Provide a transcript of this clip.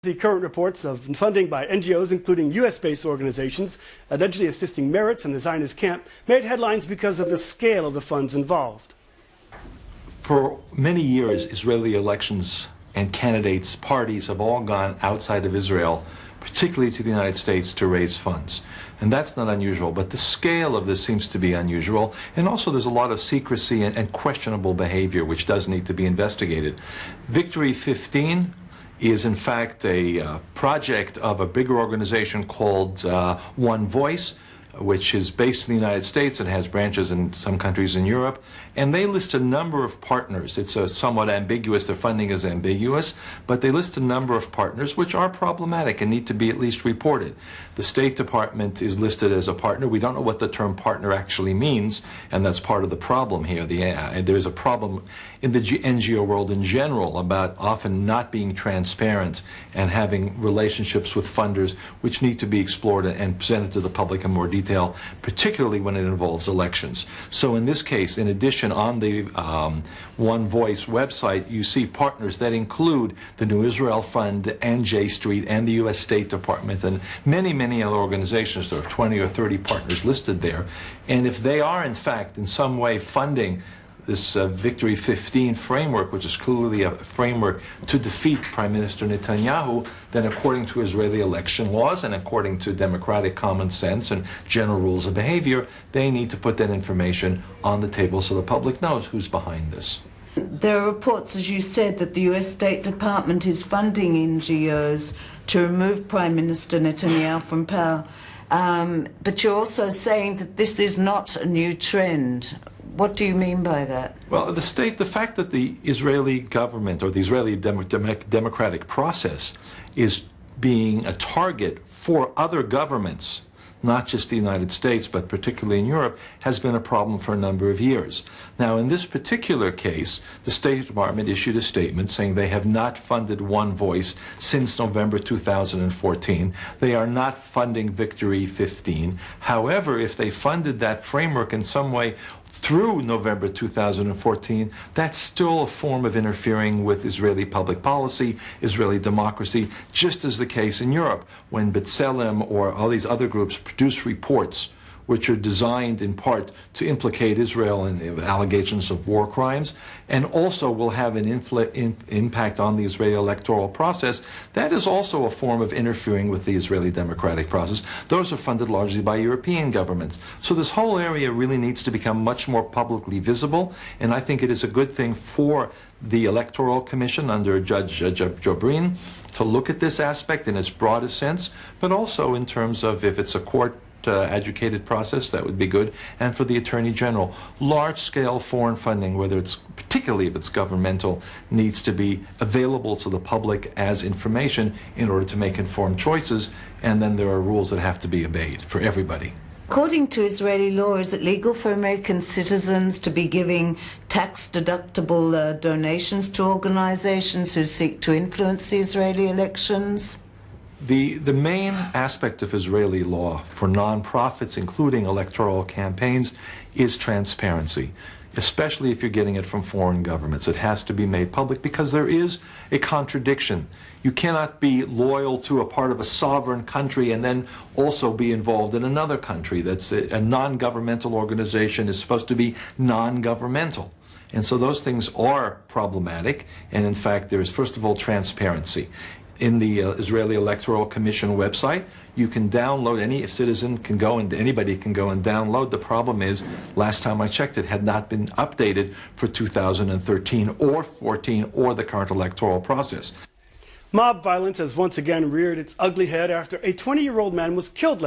The current reports of funding by NGOs, including U.S.-based organizations, allegedly assisting Meretz and the Zionist camp, made headlines because of the scale of the funds involved. For many years, Israeli elections and candidates' parties have all gone outside of Israel, particularly to the United States, to raise funds. And that's not unusual, but the scale of this seems to be unusual. And also there's a lot of secrecy and questionable behavior which does need to be investigated. Victory 15 is in fact a project of a bigger organization called One Voice, which is based in the United States and has branches in some countries in Europe. And they list a number of partners. It's somewhat ambiguous, their funding is ambiguous, but they list a number of partners which are problematic and need to be at least reported. The State Department is listed as a partner. We don't know what the term partner actually means, and that's part of the problem here. There's a problem in the NGO world in general about often not being transparent and having relationships with funders which need to be explored and presented to the public in more detail, particularly when it involves elections. So in this case, in addition, on the One Voice website, you see partners that include the New Israel Fund and J Street and the U.S. State Department and many, many other organizations. There are 20 or 30 partners listed there. And if they are, in fact, in some way funding this Victory 15 framework, which is clearly a framework to defeat Prime Minister Netanyahu, then according to Israeli election laws and according to democratic common sense and general rules of behavior, they need to put that information on the table so the public knows who's behind this. There are reports, as you said, that the U.S. State Department is funding NGOs to remove Prime Minister Netanyahu from power. But you're also saying that this is not a new trend. What do you mean by that? Well, the fact that the Israeli government or the Israeli democratic process is being a target for other governments, not just the United States, but particularly in Europe, has been a problem for a number of years. Now, in this particular case, the State Department issued a statement saying they have not funded One Voice since November 2014. They are not funding Victory 15. However, if they funded that framework in some way through November 2014, that's still a form of interfering with Israeli public policy, Israeli democracy, just as the case in Europe, when B'Tselem or all these other groups produce reports which are designed in part to implicate Israel in allegations of war crimes, and also will have an impact on the Israeli electoral process. That is also a form of interfering with the Israeli democratic process. Those are funded largely by European governments. So this whole area really needs to become much more publicly visible, and I think it is a good thing for the Electoral Commission under Judge Jobrin to look at this aspect in its broadest sense, but also in terms of if it's a court educated process, that would be good. And for the Attorney General, large-scale foreign funding, particularly if it's governmental, needs to be available to the public as information in order to make informed choices. And then there are rules that have to be obeyed for everybody. According to Israeli law, is it legal for American citizens to be giving tax-deductible donations to organizations who seek to influence the Israeli elections? The main aspect of Israeli law for nonprofits, including electoral campaigns, is transparency, especially if you're getting it from foreign governments. It has to be made public because there is a contradiction. You cannot be loyal to a part of a sovereign country and then also be involved in another country. That's a non-governmental organization is supposed to be non-governmental. And so those things are problematic. And in fact, there is, first of all, transparency. In the Israeli Electoral Commission website, you can download, any citizen can go and anybody can go and download. The problem is, last time I checked, it had not been updated for 2013 or 14 or the current electoral process. Mob violence has once again reared its ugly head after a 20-year-old man was killed last